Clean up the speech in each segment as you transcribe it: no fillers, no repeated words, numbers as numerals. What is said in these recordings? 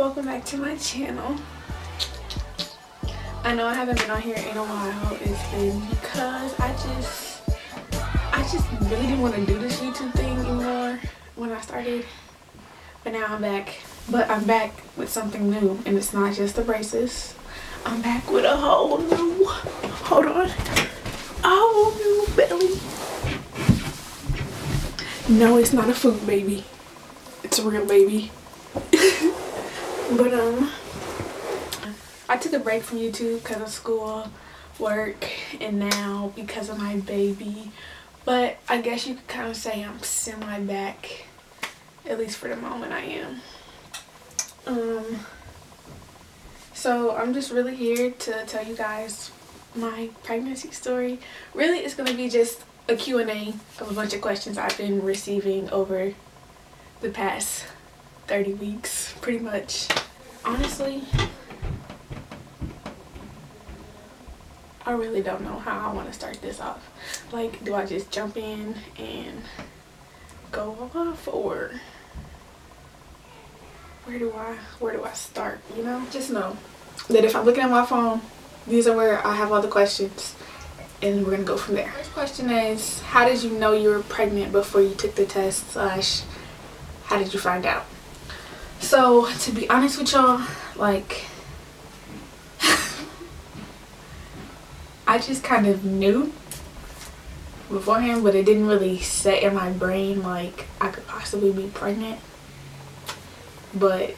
welcome back to my channel. I know I haven't been on here in a while. It's been because I just really didn't want to do this YouTube thing anymore when I started, but now I'm back. But I'm back with something new, and it's not just the braces. I'm back with a whole new, hold on, a whole new belly. No, it's not a food baby, it's a real baby. But I took a break from YouTube because of school, work, and now because of my baby. But I guess you could kind of say I'm semi back, at least for the moment I am. So I'm just really here to tell you guys my pregnancy story. Really, it's going to be just a Q&A of a bunch of questions I've been receiving over the past 30 weeks, pretty much. Honestly, I really don't know how I want to start this off. Like, do I just jump in and go off, or where do I start, you know? Just know that if I'm looking at my phone, these are where I have all the questions, and we're gonna go from there. First question is, how did you know you were pregnant before you took the test, / how did you find out? So, to be honest with y'all, like, I just kind of knew beforehand, but it didn't really set in my brain like I could possibly be pregnant. But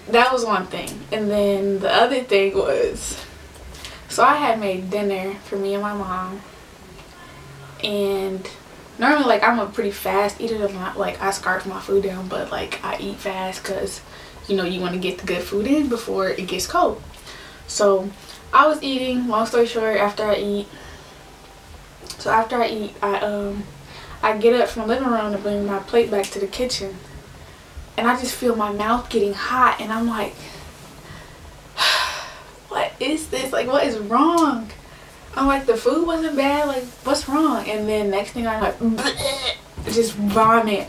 that was one thing. And then the other thing was, so I had made dinner for me and my mom, and normally, like, I'm a pretty fast eater. Not like I scarf my food down, but like I eat fast because, you know, you want to get the good food in before it gets cold. So I was eating, long story short, after I eat. So after I eat, I get up from the living room to bring my plate back to the kitchen, and I just feel my mouth getting hot, and I'm like, what is this? Like, what is wrong? I'm like, the food wasn't bad, like, what's wrong? And then next thing I'm like, bleh, just vomit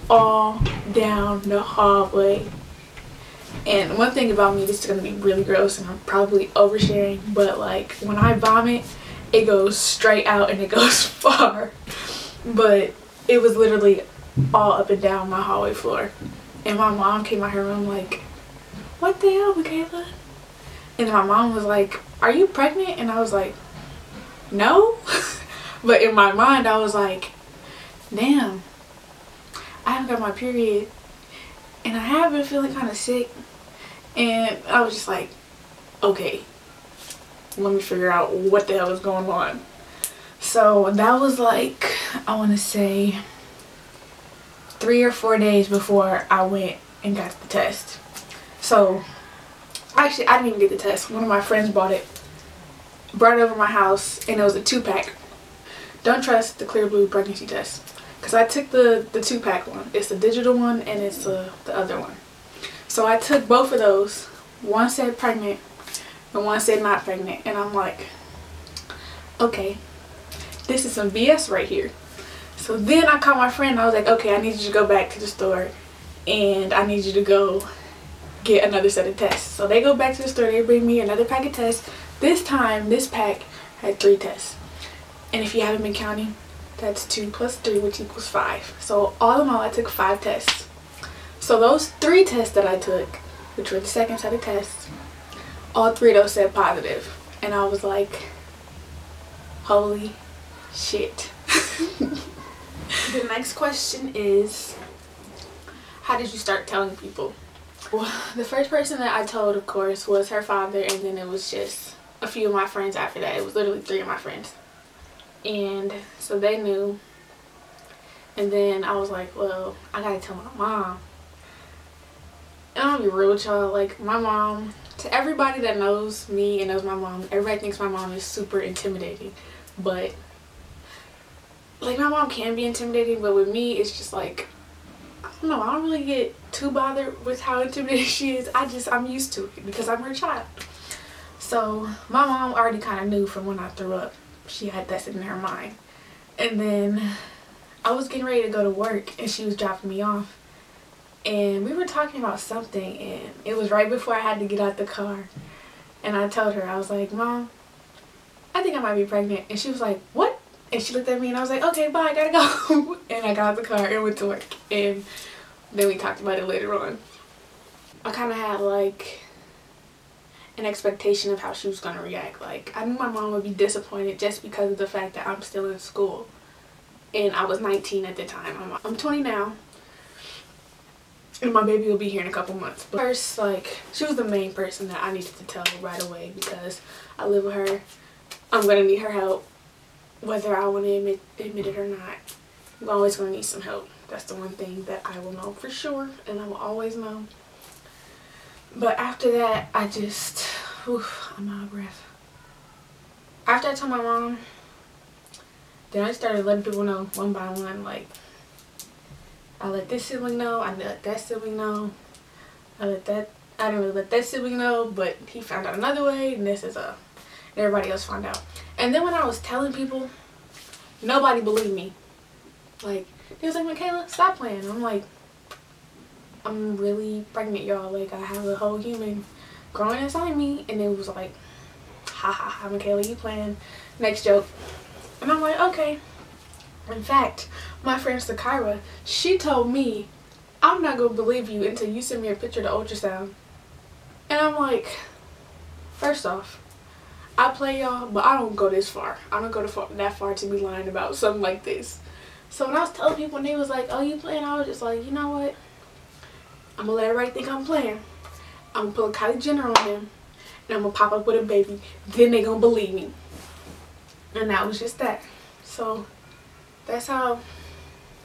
all down the hallway. And one thing about me, this is gonna be really gross and I'm probably oversharing, but like, when I vomit, it goes straight out and it goes far. But it was literally all up and down my hallway floor. And my mom came out her room like, what the hell, Michaela? And my mom was like, are you pregnant? And I was like, no. But in my mind I was like, damn, I haven't got my period and I have been feeling kind of sick. And I was just like, okay, let me figure out what the hell is going on. So that was like, I want to say 3 or 4 days before I went and got the test. So actually, I didn't even get the test. One of my friends brought it over to my house, and it was a 2-pack. Don't trust the Clear Blue pregnancy test, because I took the 2-pack one. It's the digital one and it's the other one. So I took both of those. One said pregnant and one said not pregnant, and I'm like, okay, this is some BS right here. So then I called my friend and I was like, okay, I need you to go back to the store and I need you to go get another set of tests. So they go back to the store, they bring me another pack of tests. This time, this pack had 3 tests. And if you haven't been counting, that's 2 plus 3, which equals 5. So all in all, I took 5 tests. So those 3 tests that I took, which were the second set of tests, all 3 of those said positive. And I was like, holy shit. The next question is, how did you start telling people? Well, the first person that I told, of course, was her father, and then it was just a few of my friends after that. It was literally 3 of my friends. And so they knew. And then I was like, well, I gotta tell my mom. And I'm gonna be real with y'all, like, my mom, to everybody that knows me and knows my mom, everybody thinks my mom is super intimidating. But, like, my mom can be intimidating, but with me, it's just like, I don't know, I don't really get too bothered with how intimidating she is. I'm used to it because I'm her child. So my mom already kind of knew from when I threw up. She had that in her mind. And then I was getting ready to go to work and she was dropping me off. and we were talking about something, and it was right before I had to get out the car. And I told her, I was like, Mom, I think I might be pregnant. And she was like, what? And she looked at me and I was like, okay, bye, I gotta go. And I got out the car and went to work. And then we talked about it later on. I kind of had like an expectation of how she was going to react. Like, I knew my mom would be disappointed just because of the fact that I'm still in school. And I was 19 at the time. I'm 20 now. And my baby will be here in a couple months. But first, like, she was the main person that I needed to tell right away because I live with her. I'm going to need her help, whether I want to admit it or not. I'm always going to need some help. That's the one thing that I will know for sure, and I will always know. But after that, I just, I'm out of breath. After I told my mom, then I started letting people know one by one. Like, I let this sibling know, I let that sibling know, I didn't really let that sibling know, but he found out another way, and everybody else found out. And then when I was telling people, nobody believed me. Like, they was like, Michaela, stop playing. I'm like, I'm really pregnant, y'all. Like, I have a whole human growing inside me. And it was like, ha ha ha, Michaela, you playing. Next joke. And I'm like, okay. In fact, my friend Sakira, she told me, I'm not going to believe you until you send me a picture of the ultrasound. And I'm like, first off, I play y'all, but I don't go this far. I don't go that far to be lying about something like this. So when I was telling people and they was like, oh, you playing? I was just like, you know what? I'm going to let everybody think I'm playing. I'm going to pull a Kylie Jenner on them. And I'm going to pop up with a baby. Then they going to believe me. And that was just that. So that's how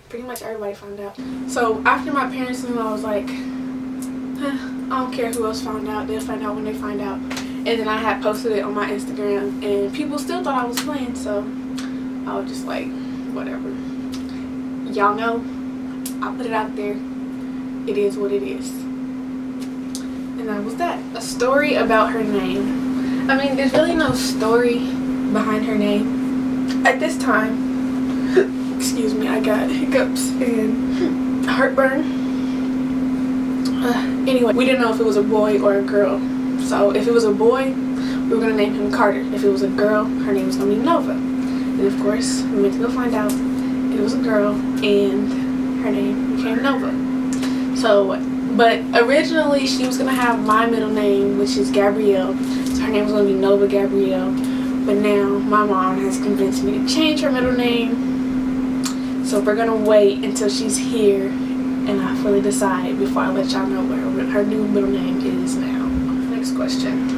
pretty much everybody found out. So after my parents knew, I was like, I don't care who else found out. They'll find out when they find out. And then I had posted it on my Instagram. And people still thought I was playing. So I was just like, whatever. Y'all know, I put it out there. It is what it is. And that was that. A story about her name. I mean, there's really no story behind her name. At this time, excuse me, I got hiccups and heartburn. Anyway, we didn't know if it was a boy or a girl. So if it was a boy, we were going to name him Carter. If it was a girl, her name was going to be Nova. And of course, we went to go find out. It was a girl, and her name became Nova. So, but originally she was going to have my middle name, which is Gabrielle. So her name was going to be Nova Gabrielle. But now my mom has convinced me to change her middle name. So we're going to wait until she's here and I fully decide before I let y'all know what her new middle name is now. Next question.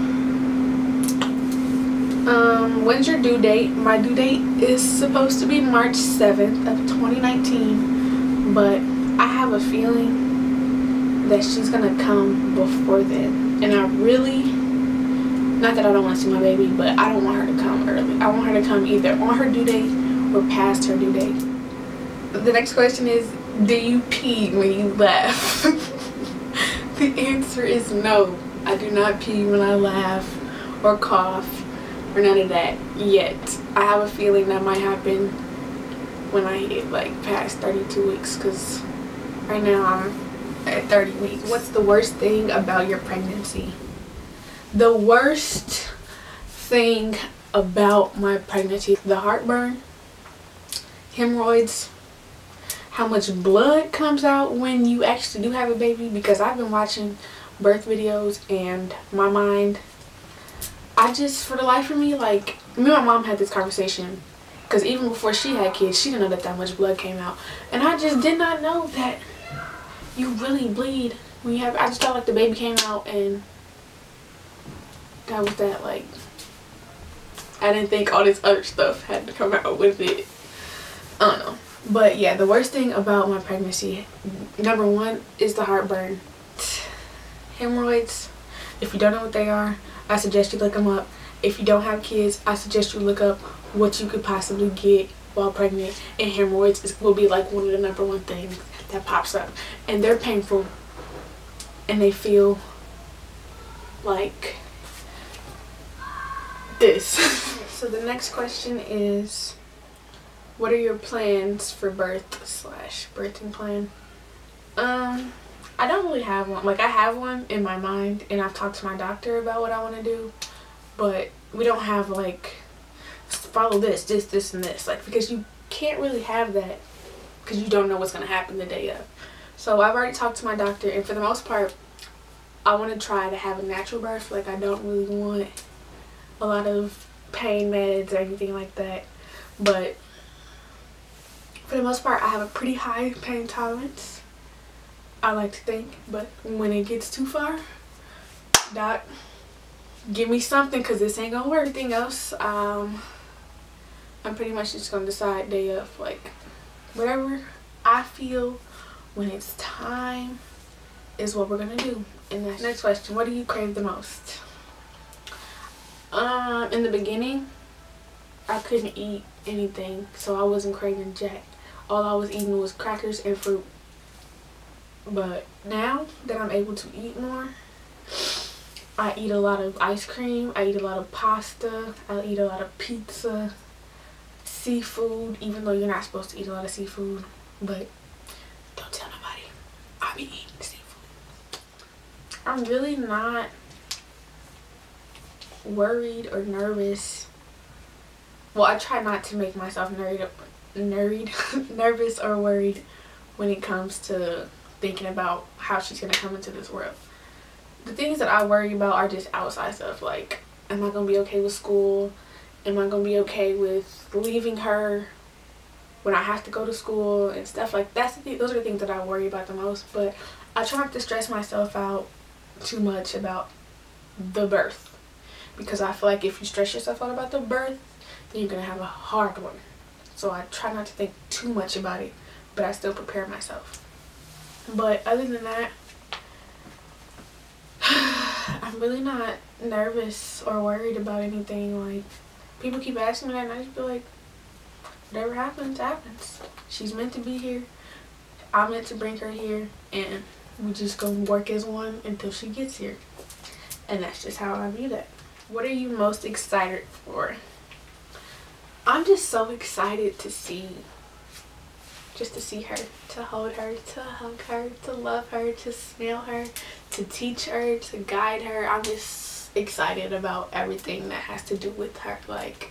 When's your due date? My due date is supposed to be March 7th of 2019, but I have a feeling that she's gonna come before then. And I really, not that I don't want to see my baby, but I don't want her to come early. I want her to come either on her due date or past her due date. The next question is, do you pee when you laugh? The answer is no. I do not pee when I laugh or cough or none of that yet. I have a feeling that might happen when I hit like past 32 weeks, because right now I'm at 30 weeks. What's the worst thing about your pregnancy? The worst thing about my pregnancy, the heartburn, hemorrhoids, how much blood comes out when you actually do have a baby, because I've been watching birth videos and my mind, I just, for the life of me, like, me and my mom had this conversation, because even before she had kids, she didn't know that much blood came out, and I just did not know that you really bleed when you have, I just felt like the baby came out and that was that. Like, I didn't think all this other stuff had to come out with it. I don't know. But yeah, the worst thing about my pregnancy, number one, is the heartburn. Hemorrhoids, if you don't know what they are, I suggest you look them up. If you don't have kids, I suggest you look up what you could possibly get while pregnant. And hemorrhoids will be like one of the number one things that pops up. And they're painful. And they feel like this. So the next question is, what are your plans for birth / birthing plan? I don't really have one. Like, I have one in my mind, and I've talked to my doctor about what I want to do, but we don't have like follow this, and this, like, because you can't really have that because you don't know what's going to happen the day of. So I've already talked to my doctor, and for the most part I want to try to have a natural birth. Like, I don't really want a lot of pain meds or anything like that, but for the most part I have a pretty high pain tolerance, I like to think. But when it gets too far, doc, give me something, because this ain't gonna work. Everything else, I'm pretty much just gonna decide day of, like, whatever I feel when it's time is what we're gonna do. And that's next question. What do you crave the most? In the beginning I couldn't eat anything, so I wasn't craving jack. All I was eating was crackers and fruit. But now that I'm able to eat more, I eat a lot of ice cream, I eat a lot of pasta, I eat a lot of pizza, seafood, even though you're not supposed to eat a lot of seafood, but don't tell nobody, I be eating seafood. I'm really not worried or nervous. Well, I try not to make myself nervous or worried when it comes to thinking about how she's gonna come into this world. The things that I worry about are just outside stuff, like, am I gonna be okay with school? Am I gonna be okay with leaving her when I have to go to school and stuff like that? Those are the things that I worry about the most. But I try not to stress myself out too much about the birth, because I feel like if you stress yourself out about the birth, then you're gonna have a hard one. So I try not to think too much about it, but I still prepare myself. But other than that, I'm really not nervous or worried about anything. Like, people keep asking me that, and I just feel like, whatever happens, happens. She's meant to be here. I'm meant to bring her here, and we just gonna work as one until she gets here. And that's just how I view that. What are you most excited for? I'm just so excited to see her, to hold her, to hug her, to love her, to smell her, to teach her, to guide her. I'm just excited about everything that has to do with her. Like,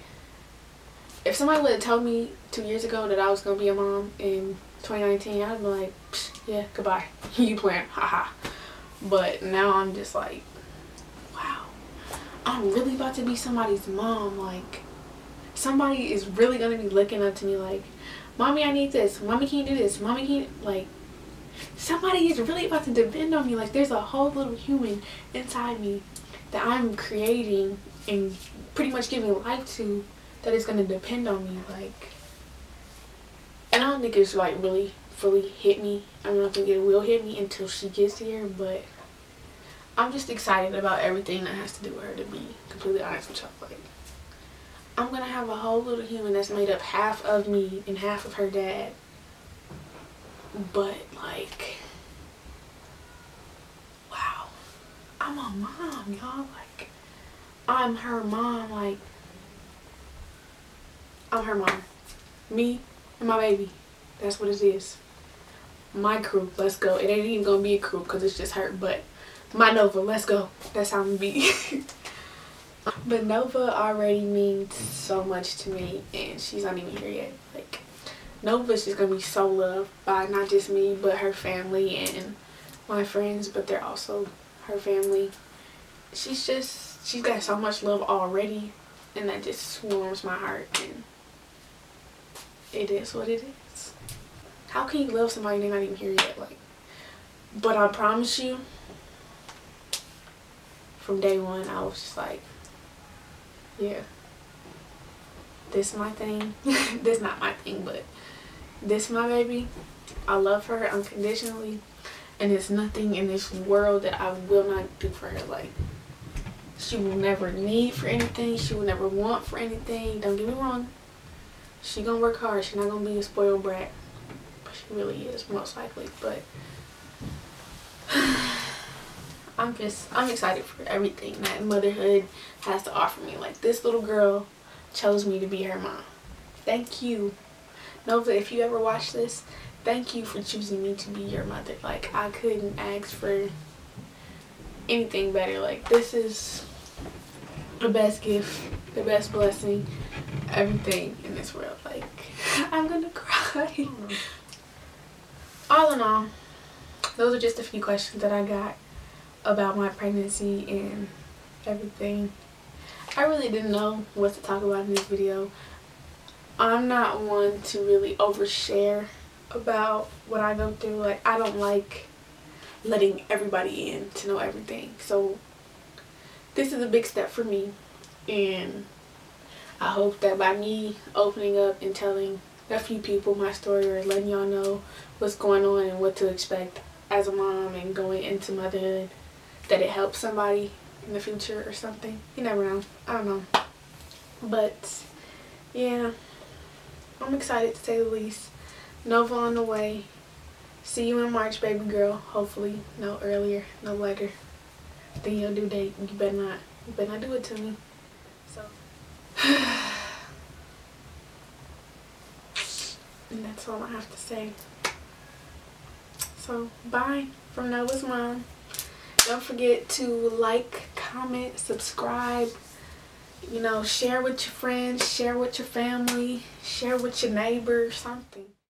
if somebody would have told me 2 years ago that I was going to be a mom in 2019, I'd be like, yeah, goodbye. You playing, haha. But now I'm just like, wow, I'm really about to be somebody's mom. Like, somebody is really going to be looking up to me like, Mommy, I need this. Mommy, can you do this? Mommy, can you, like, somebody is really about to depend on me. Like, there's a whole little human inside me that I'm creating and pretty much giving life to, that is going to depend on me. Like, and I don't think it's, like, really fully hit me. I don't think it will hit me until she gets here, but I'm just excited about everything that has to do with her, to be completely honest with y'all. Like, I'm gonna have a whole little human that's made up half of me and half of her dad. But, like, wow, I'm a mom, y'all. Like, I'm her mom. Like, I'm her mom. Me and my baby. That's what it is. My crew, let's go. It ain't even gonna be a crew because it's just her, but my Nova, let's go. That's how I'm gonna be. But Nova already means so much to me, and she's not even here yet. Like, Nova's just gonna be so loved by not just me, but her family and my friends, but they're also her family. She's got so much love already, and that just warms my heart, and it is what it is. How can you love somebody and they're not even here yet? Like, but I promise you, from day one, I was just like, yeah, this my thing. This not my thing, but this my baby. I love her unconditionally, and there's nothing in this world that I will not do for her. Like, she will never need for anything. She will never want for anything. Don't get me wrong. She gonna work hard. She's not gonna be a spoiled brat, but she really is, most likely. But I'm excited for everything that motherhood has to offer me. Like, this little girl chose me to be her mom. Thank you, Nova. If you ever watch this, thank you for choosing me to be your mother. Like, I couldn't ask for anything better. Like, this is the best gift, the best blessing, everything in this world. Like, I'm gonna cry. All in all, those are just a few questions that I got about my pregnancy and everything. I really didn't know what to talk about in this video. I'm not one to really overshare about what I go through. Like, I don't like letting everybody in to know everything. So this is a big step for me, and I hope that by me opening up and telling a few people my story, or letting y'all know what's going on and what to expect as a mom and going into motherhood, that it helps somebody in the future or something. You never know. I don't know. But yeah, I'm excited to say the least. Nova on the way. See you in March, baby girl. Hopefully no earlier, no later than your due date. You better not do it to me. So and that's all I have to say. So bye from Nova's mom. Don't forget to like, comment, subscribe, you know, share with your friends, share with your family, share with your neighbor, something.